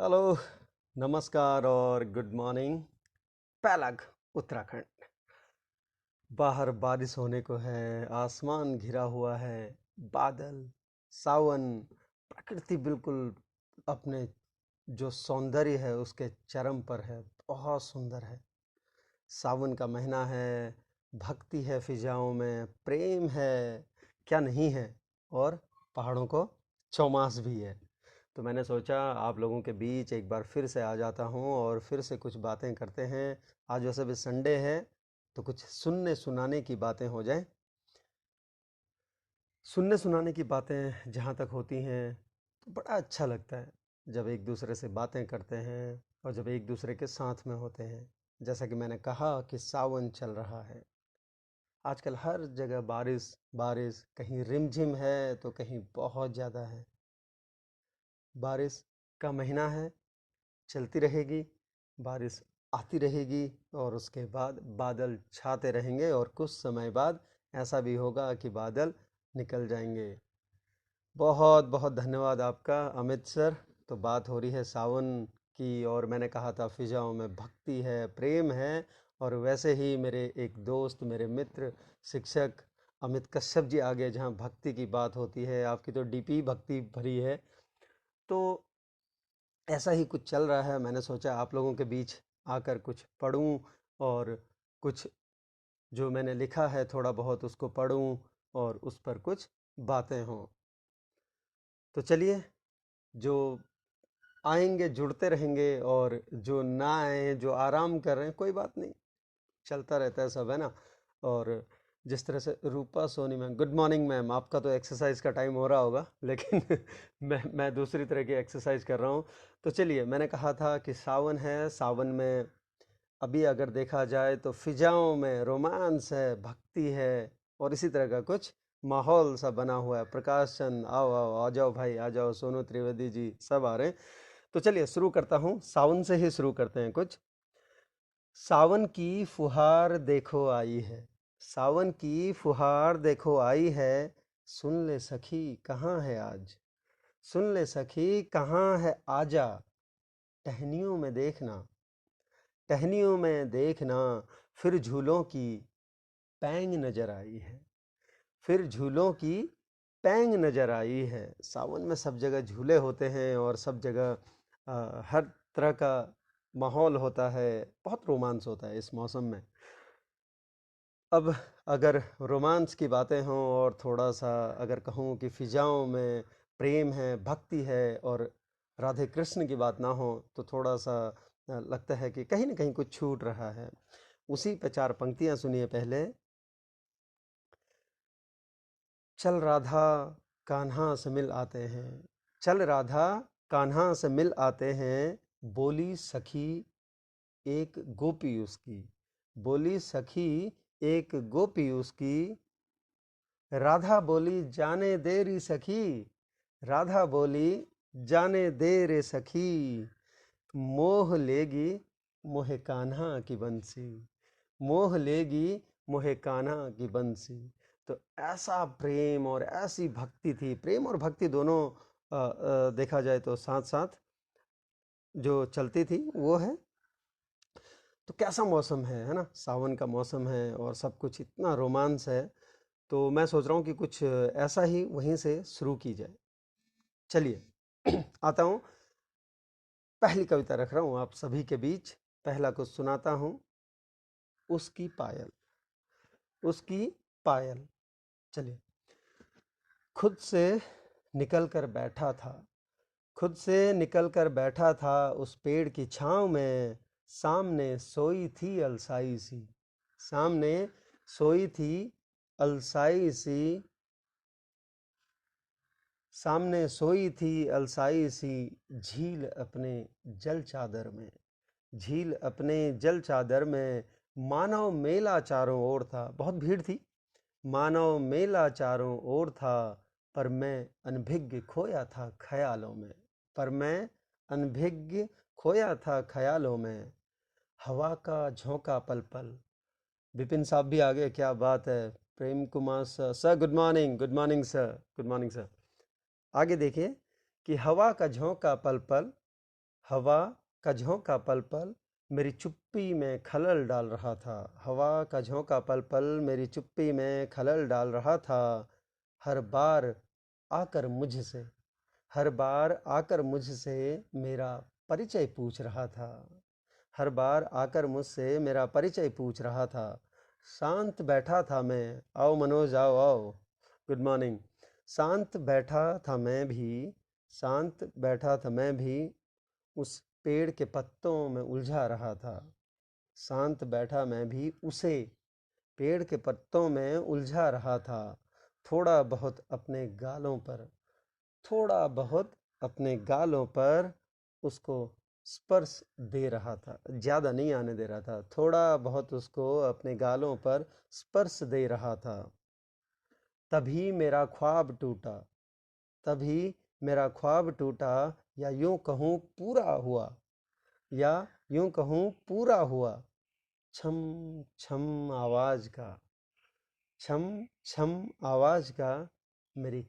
Hello, नमस्कार और good morning. पैलग, Uttarakhand. बाहर बारिश होने को है, आसमान घिरा हुआ है, बादल, सावन, प्रकृति बिल्कुल अपने जो सौंदर्य है उसके चरम पर है। बहुत सुंदर है। सावन का महीना है, भक्ति है फिजाओं में, प्रेम है, क्या नहीं है। और पहाड़ों को चौमास भी है। तो मैंने सोचा आप लोगों के बीच एक बार फिर से आ जाता हूँ और फिर से कुछ बातें करते हैं। आज वैसे भी संडे है, तो कुछ सुनने सुनाने की बातें हो जाएं। सुनने सुनाने की बातें जहाँ तक होती हैं तो बड़ा अच्छा लगता है जब एक दूसरे से बातें करते हैं और जब एक दूसरे के साथ में होते हैं। जैसा कि मैंने कहा कि सावन चल रहा है। आजकल हर जगह बारिश बारिश, कहीं रिमझिम है तो कहीं बहुत ज़्यादा है। बारिश का महीना है, चलती रहेगी, बारिश आती रहेगी और उसके बाद बादल छाते रहेंगे और कुछ समय बाद ऐसा भी होगा कि बादल निकल जाएंगे। बहुत बहुत धन्यवाद आपका अमित सर। तो बात हो रही है सावन की और मैंने कहा था फिजाओं में भक्ति है, प्रेम है। और वैसे ही मेरे एक दोस्त, मेरे मित्र, शिक्षक अमित कश्यप जी आगे जहाँ भक्ति की बात होती है, आपकी तो डीपी भक्ति भरी है। तो ऐसा ही कुछ चल रहा है। मैंने सोचा आप लोगों के बीच आकर कुछ पढूं और कुछ जो मैंने लिखा है थोड़ा बहुत उसको पढूं और उस पर कुछ बातें हों। तो चलिए, जो आएंगे जुड़ते रहेंगे और जो ना आए, जो आराम कर रहे हैं, कोई बात नहीं, चलता रहता है सब, है ना। और जिस तरह से Rupa Soni ma'am, good morning ma'am. आपका तो एक्सरसाइज का टाइम हो रहा होगा, लेकिन मैं दूसरी तरह की एक्सरसाइज कर रहा हूँ। तो चलिए, मैंने कहा था कि सावन है। सावन में अभी अगर देखा जाए तो फिजाओं में रोमांस है, भक्ति है और इसी तरह का कुछ माहौल सा बना हुआ है। प्रकाश चंद, आओ आओ, आ जाओ भाई, आ जाओ। सोनू त्रिवेदी जी सब आ रहे हैं। तो चलिए शुरू करता हूँ, सावन से ही शुरू करते हैं कुछ। सावन की फुहार देखो आई है, सावन की फुहार देखो आई है। सुन ले सखी कहाँ है आज, सुन ले सखी कहाँ है आजा। टहनियों में देखना, टहनियों में देखना, फिर झूलों की पैंग नजर आई है, फिर झूलों की पैंग नजर आई है। सावन में सब जगह झूले होते हैं और सब जगह हर तरह का माहौल होता है। बहुत रोमांस होता है इस मौसम में। अब अगर रोमांस की बातें हों और थोड़ा सा अगर कहूँ कि फिजाओं में प्रेम है, भक्ति है और राधे कृष्ण की बात ना हो तो थोड़ा सा लगता है कि कहीं ना कहीं कुछ छूट रहा है। उसी पे चार पंक्तियां सुनिए पहले। चल राधा कान्हा से मिल आते हैं, चल राधा कान्हा से मिल आते हैं। बोली सखी एक गोपी उसकी, बोली सखी एक गोपी उसकी। राधा बोली जाने दे री सखी, राधा बोली जाने दे रे सखी। मोह लेगी मोहे कान्हा की बंसी, मोह लेगी मोहे कान्हा की बंसी। तो ऐसा प्रेम और ऐसी भक्ति थी, प्रेम और भक्ति दोनों देखा जाए तो साथ साथ जो चलती थी वो है। तो कैसा मौसम है ना, सावन का मौसम है और सब कुछ इतना रोमांस है। तो मैं सोच रहा हूँ कि कुछ ऐसा ही वहीं से शुरू की जाए। चलिए आता हूँ, पहली कविता रख रहा हूँ आप सभी के बीच। पहला कुछ सुनाता हूँ, उसकी पायल, उसकी पायल। चलिए। खुद से निकल कर बैठा था, खुद से निकल कर बैठा था उस पेड़ की छाँव में। सामने सोई थी अलसाई सी, सामने सोई थी अलसाई सी, सामने सोई थी अलसाई सी। झील अपने जल चादर में, झील अपने जल चादर में। मानव मेला चारों ओर था, बहुत भीड़ थी। मानव मेला चारों ओर था, पर मैं अनभिज्ञ खोया था ख्यालों में, पर मैं अनभिज्ञ खोया था ख्यालों में। हवा का झोंका पल पल। विपिन साहब भी आ गए, क्या बात है। Prem Kumar sir, sir good morning, good morning sir, good morning sir. आगे देखिए कि हवा का झोंका पल पल, हवा का झोंका पल पल मेरी चुप्पी में खलल डाल रहा था। हवा का झोंका पल पल मेरी चुप्पी में खलल डाल रहा था। हर बार आकर मुझसे हर बार आकर मुझसे मेरा परिचय पूछ रहा था। हर बार आकर मुझसे मेरा परिचय पूछ रहा था। शांत बैठा था मैं, आओ मनोज आओ आओ, गुड मॉर्निंग। शांत बैठा था मैं भी शांत बैठा था मैं भी उस पेड़ के पत्तों में उलझा रहा था। शांत बैठा मैं भी उसे पेड़ के पत्तों में उलझा रहा था। थोड़ा बहुत अपने गालों पर थोड़ा बहुत अपने गालों पर उसको स्पर्श दे रहा था। ज़्यादा नहीं आने दे रहा था, थोड़ा बहुत उसको अपने गालों पर स्पर्श दे रहा था। तभी मेरा ख्वाब टूटा तभी मेरा ख्वाब टूटा, या यूं कहूँ पूरा हुआ या यूं कहूँ पूरा हुआ। छम छम आवाज का छम छम आवाज का मेरे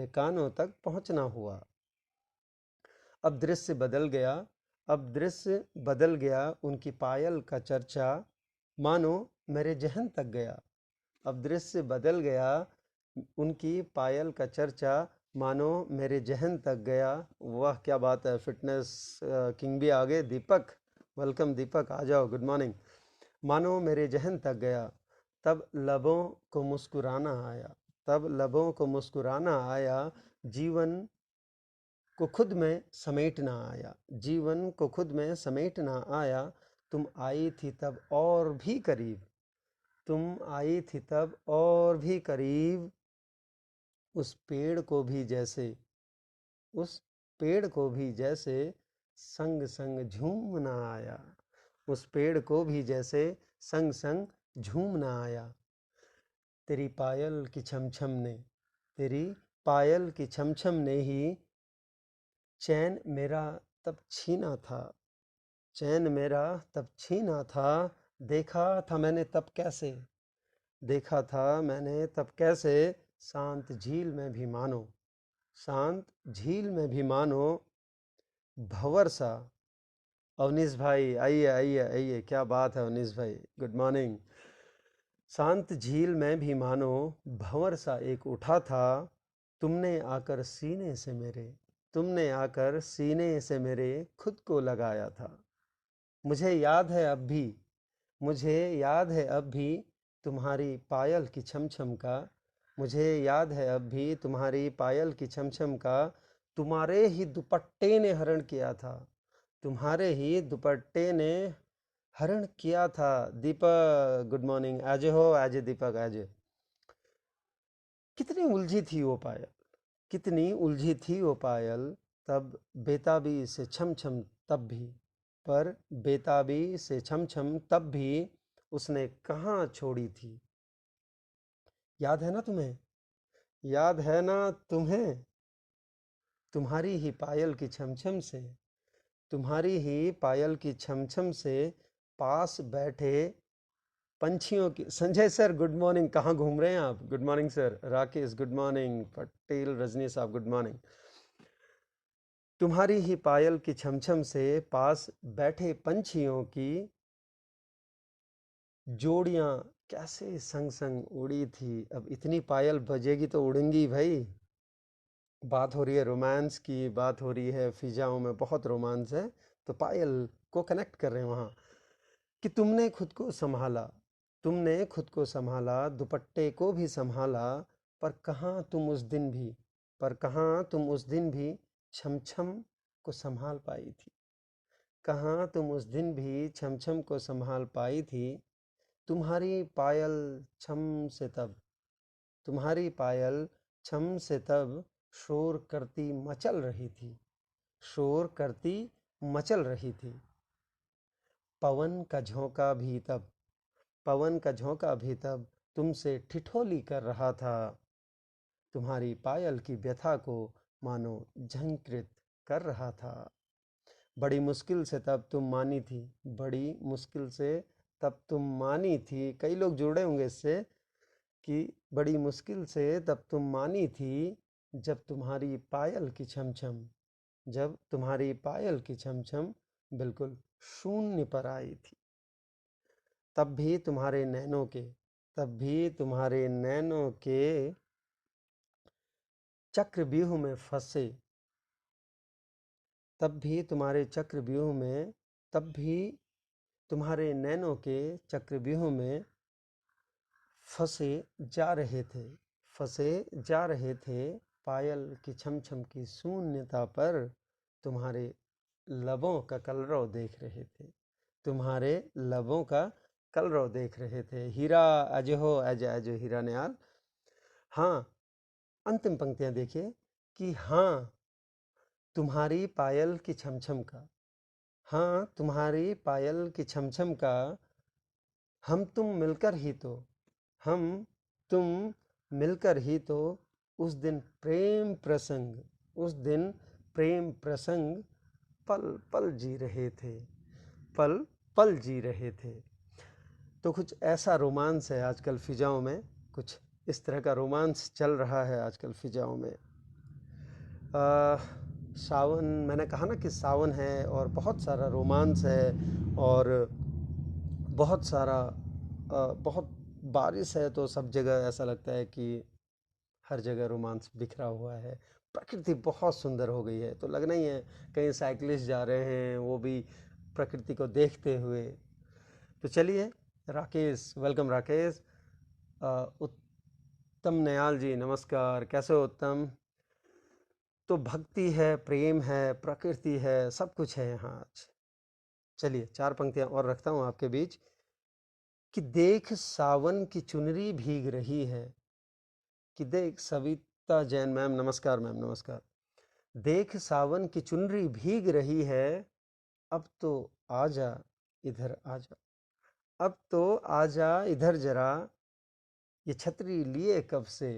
कानों तक पहुंचना हुआ। अब दृश्य बदल गया अब दृश्य बदल गया उनकी पायल का चर्चा मानो मेरे जहन तक गया। अब दृश्य बदल गया उनकी पायल का चर्चा मानो मेरे जहन तक गया। वाह क्या बात है, फिटनेस किंग भी आ गए। दीपक, वेलकम दीपक, आ जाओ, गुड मॉर्निंग। मानो मेरे जहन तक गया। तब लबों को मुस्कुराना आया तब लबों को मुस्कुराना आया। जीवन को खुद में समेटना आया जीवन को खुद में समेटना आया। तुम आई थी तब और भी करीब तुम आई थी तब और भी करीब। उस पेड़ को भी जैसे उस पेड़ को भी जैसे संग संग झूमना आया उस पेड़ को भी जैसे संग संग झूमना आया। तेरी पायल की छमछम ने तेरी पायल की छमछम ने ही चैन मेरा तब छीना था चैन मेरा तब छीना था। देखा था मैंने तब कैसे देखा था मैंने तब कैसे शांत झील में भी मानो शांत झील में भी मानो भंवर सा। अवनीश भाई आइए आइए आइए, क्या बात है अवनीश भाई, गुड मॉर्निंग। शांत झील में भी मानो भंवर सा एक उठा था। तुमने आकर सीने से मेरे तुमने आकर सीने से मेरे खुद को लगाया था। मुझे याद है अब भी मुझे याद है अब भी तुम्हारी पायल की छमछम का मुझे याद है अब भी तुम्हारी पायल की छमछम का। तुम्हारे ही दुपट्टे ने हरण किया था तुम्हारे ही दुपट्टे ने हरण किया था। दीपक गुड मॉर्निंग, आज हो आज दीपक आज। कितनी उलझी थी वो पायल कितनी उलझी थी वो पायल। तब बेताबी से छम छम तब भी पर बेताबी से छम छम तब भी उसने कहाँ छोड़ी थी। याद है ना तुम्हें याद है ना तुम्हें तुम्हारी ही पायल की छमछम से तुम्हारी ही पायल की छमछम से पास बैठे पंछियों की। संजय सर गुड मॉर्निंग, कहाँ घूम रहे हैं आप? Good morning sir. Rakesh good morning. Patel Rajni साहब गुड मॉर्निंग। तुम्हारी ही पायल की छमछम से पास बैठे पंछियों की जोड़ियां कैसे संग संग उड़ी थी। अब इतनी पायल बजेगी तो उड़ेंगी भाई। बात हो रही है रोमांस की, बात हो रही है, फिजाओं में बहुत रोमांस है, तो पायल को कनेक्ट कर रहे हैं वहाँ। कि तुमने खुद को संभाला दुपट्टे को भी संभाला। पर कहाँ तुम उस दिन भी पर कहाँ तुम उस दिन भी छमछम को संभाल पाई थी। कहाँ तुम उस दिन भी छमछम को संभाल पाई थी। तुम्हारी पायल छम से तब तुम्हारी पायल छम से तब शोर करती मचल रही थी शोर करती मचल रही थी। पवन का झोंका भी तब पवन का झोंका भी तब तुमसे ठिठोली कर रहा था। तुम्हारी पायल की व्यथा को मानो झंकृत कर रहा था। बड़ी मुश्किल से तब तुम मानी थी बड़ी मुश्किल से तब तुम मानी थी। कई लोग जुड़े होंगे इससे कि बड़ी मुश्किल से तब तुम मानी थी जब तुम्हारी पायल की छमछम जब तुम्हारी पायल की छम छम बिल्कुल शून्य पर आई थी। तब भी तुम्हारे नैनों के तब भी तुम्हारे नैनों के चक्रव्यूह में फंसे तब भी तुम्हारे चक्रव्यूह में तब भी तुम्हारे नैनों के चक्रव्यूह में फंसे जा रहे थे फंसे जा रहे थे पायल की छम छम की शून्यता पर तुम्हारे लबों का कलरव देख रहे थे तुम्हारे लबों का कलरव देख रहे थे। हीरा अजहो अज अजो हीरा न्याल। हाँ, अंतिम पंक्तियां देखिए कि हाँ तुम्हारी पायल की छमछम का, हाँ तुम्हारी पायल की छमछम का, हम तुम मिलकर ही तो हम तुम मिलकर ही तो उस दिन प्रेम प्रसंग पल पल जी रहे थे पल पल जी रहे थे। तो कुछ ऐसा रोमांस है आजकल फिजाओं में, कुछ इस तरह का रोमांस चल रहा है आजकल फिजाओं में। सावन, मैंने कहा ना कि सावन है और बहुत सारा रोमांस है और बहुत बारिश है, तो सब जगह ऐसा लगता है कि हर जगह रोमांस बिखरा हुआ है। प्रकृति बहुत सुंदर हो गई है, तो लगना ही है कहीं साइकिलिस्ट जा रहे हैं वो भी प्रकृति को देखते हुए। तो चलिए राकेश, वेलकम राकेश। उत्तम नयाल जी नमस्कार, कैसे हो उत्तम? तो भक्ति है, प्रेम है, प्रकृति है, सब कुछ है यहाँ आज। चलिए 4 पंक्तियाँ और रखता हूँ आपके बीच कि देख सावन की चुनरी भीग रही है, कि देख सविता जैन मैम नमस्कार, मैम नमस्कार। देख सावन की चुनरी भीग रही है, अब तो आजा इधर आजा, अब तो आजा इधर जरा, ये छतरी लिए कब से,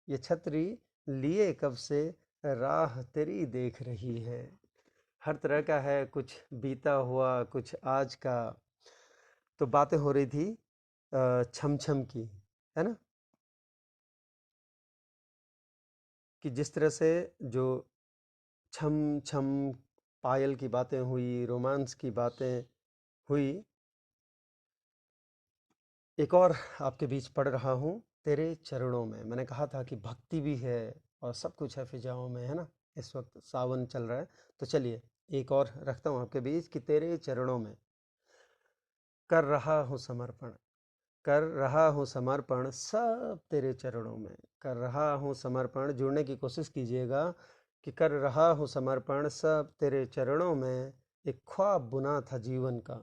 ये छतरी लिए कब से, राह तेरी देख रही है। हर तरह का है, कुछ बीता हुआ, कुछ आज का। तो बातें हो रही थी छम छम की, है ना, कि जिस तरह से जो छम छम पायल की बातें हुई, रोमांस की बातें हुई। एक और आपके बीच पढ़ रहा हूँ तेरे चरणों में। मैंने कहा था कि भक्ति भी है और सब कुछ है फिजाओं में, है ना। इस वक्त सावन चल रहा है, तो चलिए एक और रखता हूँ आपके बीच कि तेरे चरणों में कर रहा हूँ समर्पण, कर रहा हूँ समर्पण सब तेरे चरणों में, कर रहा हूँ समर्पण। जुड़ने की कोशिश कीजिएगा कि कर रहा हूँ समर्पण सब तेरे चरणों में। एक ख्वाब बुना था जीवन का,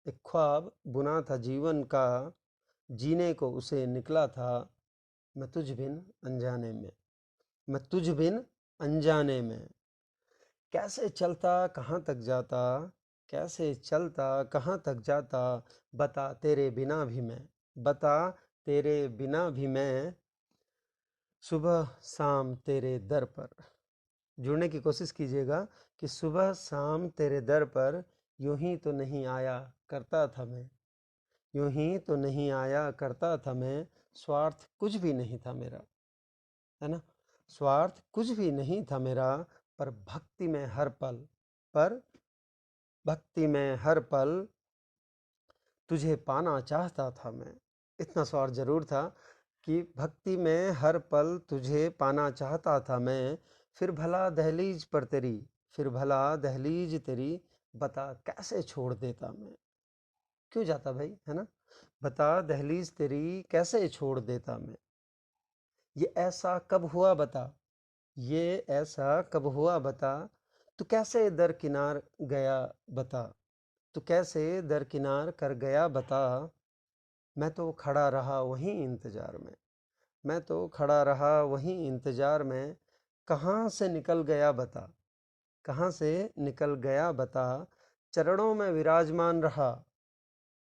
एक ख्वाब बुना था जीवन का, जीने को उसे निकला था मैं तुझ बिन अनजाने में, मैं तुझ बिन अनजाने में। कैसे चलता कहाँ तक जाता, कैसे चलता कहाँ तक जाता, बता तेरे बिना भी मैं, बता तेरे बिना भी मैं, सुबह शाम तेरे दर पर। जुड़ने की कोशिश कीजिएगा कि सुबह शाम तेरे दर पर, यूं ही तो नहीं आया करता था मैं, यूं ही तो नहीं आया करता था मैं, स्वार्थ कुछ भी नहीं था मेरा, है ना, स्वार्थ कुछ भी नहीं था मेरा, पर भक्ति में हर पल, पर भक्ति में हर पल तुझे पाना चाहता था मैं। इतना स्वार्थ जरूर था कि भक्ति में हर पल तुझे पाना चाहता था मैं। फिर भला दहलीज पर तेरी, फिर भला दहलीज तेरी, बता कैसे छोड़ देता मैं, क्यों जाता भाई, है ना, बता दहलीज तेरी कैसे छोड़ देता मैं। ये ऐसा कब हुआ बता, ये ऐसा कब हुआ बता, तू कैसे दरकिनार गया बता, तू कैसे दरकिनार कर गया बता। मैं तो खड़ा रहा वहीं इंतजार में, मैं तो खड़ा रहा वहीं इंतजार में, कहाँ से निकल गया बता, कहाँ से निकल गया बता। चरणों में विराजमान रहा,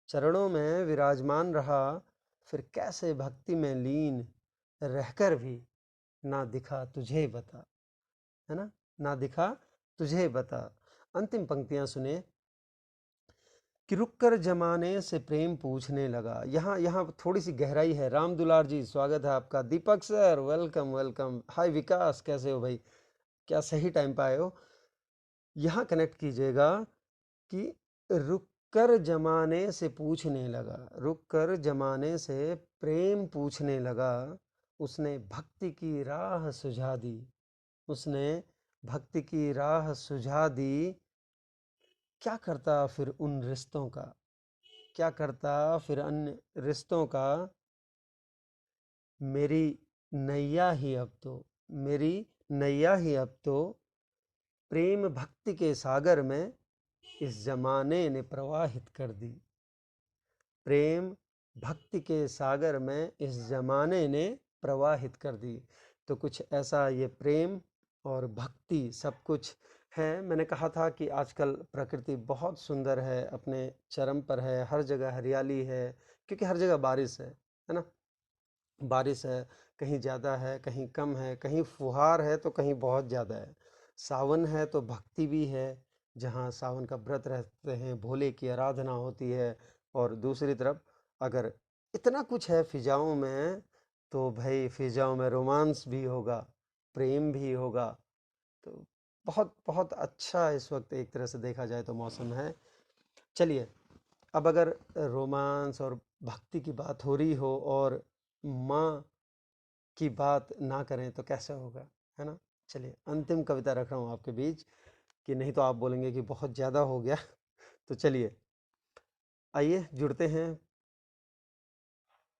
चरणों में विराजमान रहा, फिर कैसे भक्ति में लीन रहकर भी ना दिखा तुझे बता, है ना, ना दिखा तुझे बता। अंतिम पंक्तियां सुने कि रुक कर जमाने से प्रेम पूछने लगा। यहाँ यहाँ थोड़ी सी गहराई है। राम दुलार जी स्वागत है आपका। दीपक सर वेलकम वेलकम। हाय विकास, कैसे हो भाई, क्या सही टाइम पे आए हो। यहाँ कनेक्ट कीजिएगा कि रुक कर जमाने से पूछने लगा, रुक कर जमाने से प्रेम पूछने लगा, उसने भक्ति की राह सुझा दी, उसने भक्ति की राह सुझा दी। क्या करता फिर उन रिश्तों का, क्या करता फिर अन्य रिश्तों का, मेरी नैया ही अब तो, मेरी नैया ही अब तो प्रेम भक्ति के सागर में इस जमाने ने प्रवाहित कर दी, प्रेम भक्ति के सागर में इस जमाने ने प्रवाहित कर दी। तो कुछ ऐसा ये प्रेम और भक्ति सब कुछ है। मैंने कहा था कि आजकल प्रकृति बहुत सुंदर है, अपने चरम पर है, हर जगह हरियाली है, क्योंकि हर जगह बारिश है ना। बारिश है, कहीं ज़्यादा है, कहीं कम है, कहीं फुहार है तो कहीं बहुत ज़्यादा है। सावन है तो भक्ति भी है, जहाँ सावन का व्रत रहते हैं, भोले की आराधना होती है। और दूसरी तरफ अगर इतना कुछ है फिजाओं में, तो भाई फिजाओं में रोमांस भी होगा, प्रेम भी होगा। तो बहुत बहुत अच्छा इस वक्त एक तरह से देखा जाए तो मौसम है। चलिए, अब अगर रोमांस और भक्ति की बात हो रही हो और माँ की बात ना करें तो कैसे होगा, है ना। चलिए, अंतिम कविता रख रहा हूँ आपके बीच, कि नहीं तो आप बोलेंगे कि बहुत ज़्यादा हो गया। तो चलिए, आइए जुड़ते हैं।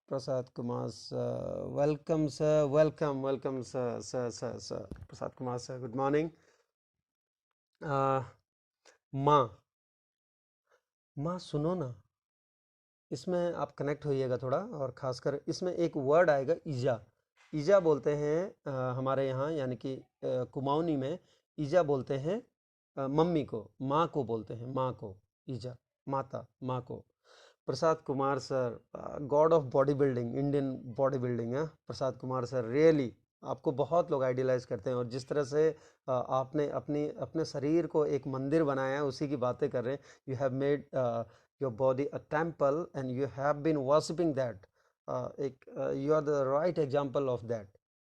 Prasad Kumar sir, welcome sir, welcome welcome sir, sir Prasad Kumar sir, good morning. माँ, माँ सुनो ना, इसमें आप कनेक्ट होइएगा थोड़ा, और ख़ासकर इसमें एक वर्ड आएगा ईजा। ईजा बोलते हैं हमारे यहाँ, यानी कि कुमाऊनी में ईजा बोलते हैं मम्मी को, माँ को बोलते हैं, माँ को ईजा, माता, माँ को। Prasad Kumar sir, god of body building, Indian body building है प्रसाद कुमार सर। रियली आपको बहुत लोग आइडियलाइज करते हैं, और जिस तरह से आपने अपने शरीर को एक मंदिर बनाया है, उसी की बातें कर रहे हैं। You have made your body a temple and you have been worshipping that. You are the right example of that.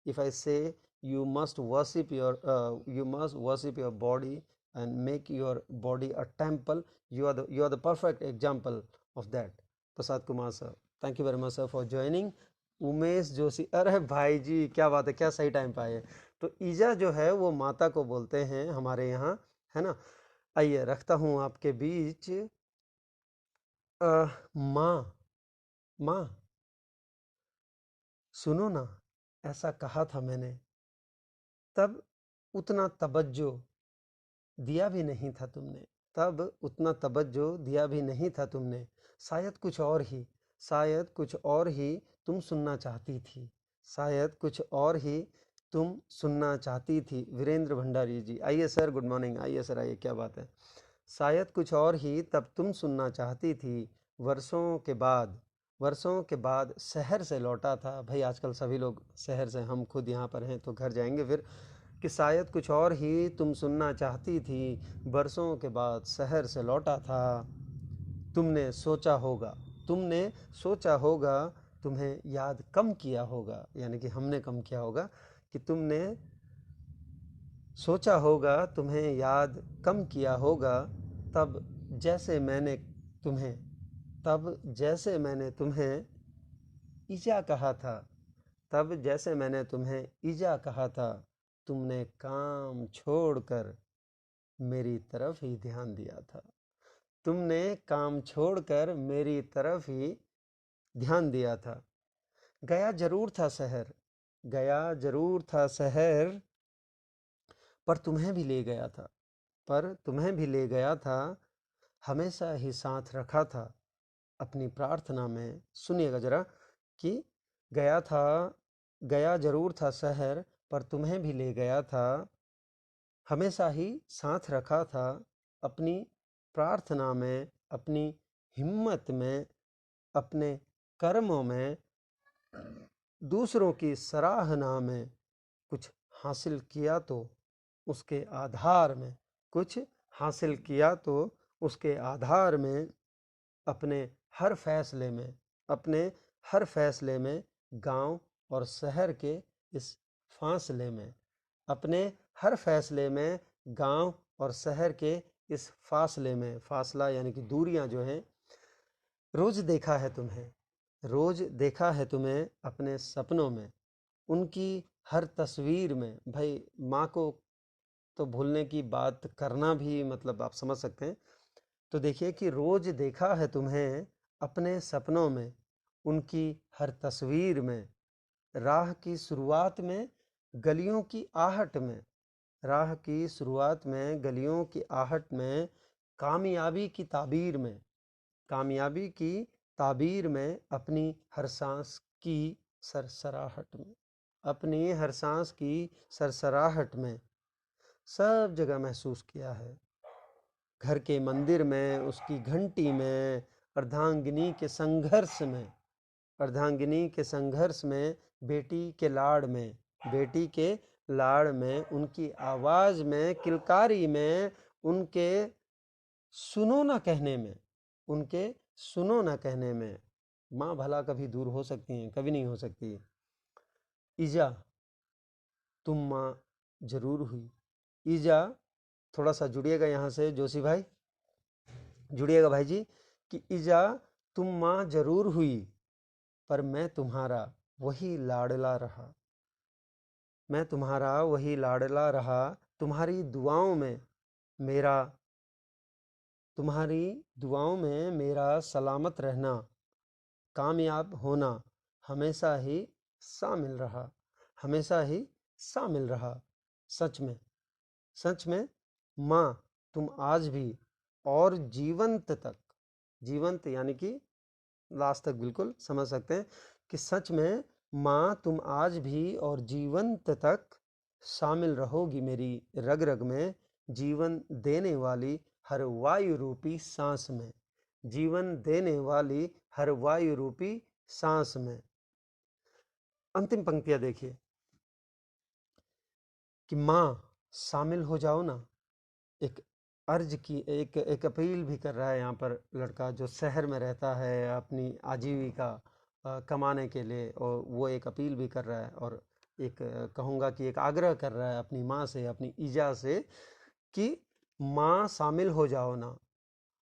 If I say you must worship your body and make your body a temple, you are the perfect example of that. Prasad Kumar sir, thank you very much sir for joining. Umesh Joshi, अरे भाई जी क्या बात है, क्या सही time पे आए। तो ईजा जो है वो माता को बोलते हैं हमारे यहाँ, है ना। आइए रखता हूँ आपके बीच माँ, माँ सुनो ना, ऐसा कहा था मैंने, तब उतना तवज्जो दिया भी नहीं था तुमने, तब उतना तवज्जो दिया भी नहीं था तुमने। शायद कुछ और ही, शायद कुछ और ही तुम सुनना चाहती थी, शायद कुछ और ही तुम सुनना चाहती थी। वीरेंद्र भंडारी जी, आइए सर, गुड मॉर्निंग, आइए सर, आइए, क्या बात है। शायद कुछ और ही तब तुम सुनना चाहती थी, वर्षों के बाद, वर्षों के बाद शहर से लौटा था। भाई आजकल सभी लोग शहर से, हम खुद यहाँ पर हैं तो घर जाएंगे फिर, कि शायद कुछ और ही तुम सुनना चाहती थी, बरसों के बाद शहर से लौटा था। तुमने सोचा होगा, तुमने सोचा होगा, तुम्हें याद कम किया होगा, यानी कि हमने कम किया होगा, कि तुमने सोचा होगा, तुम्हें याद कम किया होगा, तब जैसे मैंने तुम्हें, तब जैसे मैंने तुम्हें ईजा कहा था, तब जैसे मैंने तुम्हें ईजा कहा था, तुमने काम छोड़कर मेरी तरफ ही ध्यान दिया था, तुमने काम छोड़कर मेरी तरफ ही ध्यान दिया था। गया जरूर था शहर, गया जरूर था शहर, पर तुम्हें भी ले गया था, पर तुम्हें भी ले गया था, हमेशा ही साथ रखा था अपनी प्रार्थना में। सुनिएगा जरा, कि गया था, गया जरूर था शहर, पर तुम्हें भी ले गया था, हमेशा ही साथ रखा था अपनी प्रार्थना में, अपनी हिम्मत में, अपने कर्मों में, दूसरों की सराहना में। कुछ हासिल किया तो उसके आधार में, कुछ हासिल किया तो उसके आधार में, अपने हर फैसले में, अपने हर फैसले में, गांव और शहर के इस फासले में, अपने हर फैसले में, गांव और शहर के इस फासले में, फासला यानी कि दूरियां जो हैं, रोज देखा है तुम्हें, रोज देखा है तुम्हें अपने सपनों में, उनकी हर तस्वीर में। भाई माँ को तो भूलने की बात करना भी मतलब आप समझ सकते हैं। तो देखिए कि रोज देखा है तुम्हें अपने सपनों में, उनकी हर तस्वीर में, राह की शुरुआत में, गलियों की आहट में, राह की शुरुआत में, गलियों की आहट में, कामयाबी की ताबीर में, कामयाबी की ताबीर में, अपनी हर सांस की सरसराहट में, अपनी हर सांस की सरसराहट में, सब जगह महसूस किया है। घर के मंदिर में, उसकी घंटी में, अर्धांगिनी के संघर्ष में, अर्धांगिनी के संघर्ष में, बेटी के लाड़ में, बेटी के लाड़ में, उनकी आवाज में, किलकारी में, उनके सुनो ना कहने में, उनके सुनो ना कहने में। माँ भला कभी दूर हो सकती हैं? कभी नहीं हो सकती। ईजा तुम माँ जरूर हुई। ईजा, थोड़ा सा जुड़िएगा यहाँ से जोशी भाई, जुड़िएगा भाई जी, कि ईजा तुम माँ जरूर हुई, पर मैं तुम्हारा वही लाडला रहा, मैं तुम्हारा वही लाडला रहा। तुम्हारी दुआओं में मेरा, तुम्हारी दुआओं में मेरा सलामत रहना, कामयाब होना हमेशा ही शामिल रहा, हमेशा ही शामिल रहा। सच में, सच में माँ तुम आज भी और जीवंत तक, जीवंत यानी कि लास्ट तक बिल्कुल समझ सकते हैं कि सच में माँ तुम आज भी और जीवंत तक शामिल रहोगी मेरी रग रग में, जीवन देने वाली हर वायु रूपी सांस में, जीवन देने वाली हर वायु रूपी सांस में। अंतिम पंक्तियां देखिए कि माँ शामिल हो जाओ ना। एक अर्ज की, एक अपील भी कर रहा है यहाँ पर लड़का जो शहर में रहता है अपनी आजीविका कमाने के लिए, और वो एक अपील भी कर रहा है और एक कहूँगा कि एक आग्रह कर रहा है अपनी माँ से, अपनी ईजा से, कि माँ शामिल हो जाओ ना,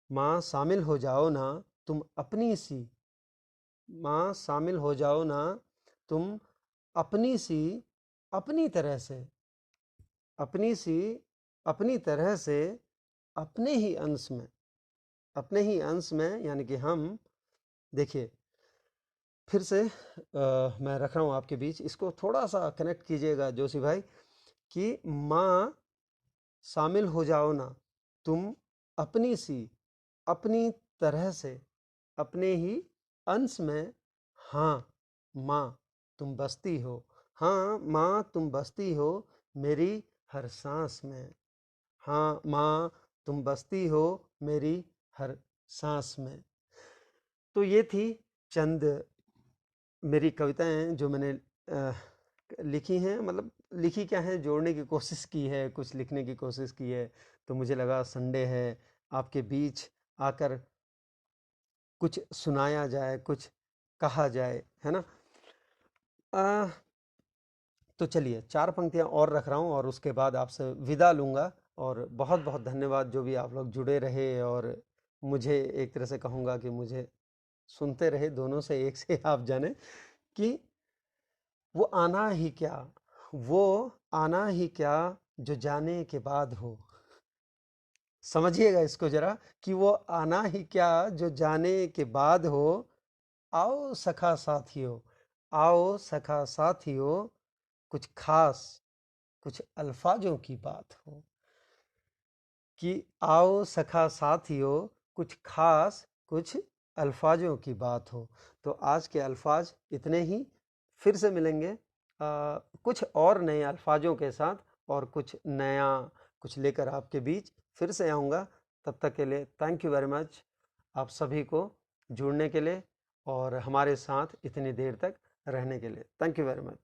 माँ शामिल हो जाओ ना तुम अपनी सी, माँ शामिल हो जाओ ना तुम अपनी सी, अपनी तरह से, अपनी सी, अपनी तरह से, अपने ही अंश में, अपने ही अंश में, यानी कि हम। देखिए फिर से मैं रख रहा हूँ आपके बीच, इसको थोड़ा सा कनेक्ट कीजिएगा जोशी भाई, कि माँ शामिल हो जाओ ना तुम अपनी सी, अपनी तरह से, अपने ही अंश में। हाँ माँ तुम बसती हो, हाँ माँ तुम बसती हो मेरी हर सांस में, हाँ माँ तुम बसती हो मेरी हर सांस में। तो ये थी चंद मेरी कविताएं जो मैंने लिखी हैं, मतलब लिखी क्या है, जोड़ने की कोशिश की है, कुछ लिखने की कोशिश की है। तो मुझे लगा संडे है, आपके बीच आकर कुछ सुनाया जाए, कुछ कहा जाए, है ना। आ, तो चलिए 4 पंक्तियां और रख रहा हूँ और उसके बाद आपसे विदा लूँगा। और बहुत बहुत धन्यवाद जो भी आप लोग जुड़े रहे और मुझे एक तरह से कहूँगा कि मुझे सुनते रहे, दोनों से एक से आप जाने कि वो आना ही क्या, वो आना ही क्या जो जाने के बाद हो। समझिएगा इसको जरा, कि वो आना ही क्या जो जाने के बाद हो। आओ सखा साथियों, आओ सखा साथियों, कुछ खास, कुछ अल्फाजों की बात हो। कि आओ सखा साथियों, कुछ खास, कुछ अल्फाजों की बात हो। तो आज के अल्फाज इतने ही, फिर से मिलेंगे कुछ और नए अल्फाजों के साथ, और कुछ नया कुछ लेकर आपके बीच फिर से आऊँगा। तब तक के लिए थैंक यू वेरी मच आप सभी को जुड़ने के लिए और हमारे साथ इतनी देर तक रहने के लिए। Thank you very much.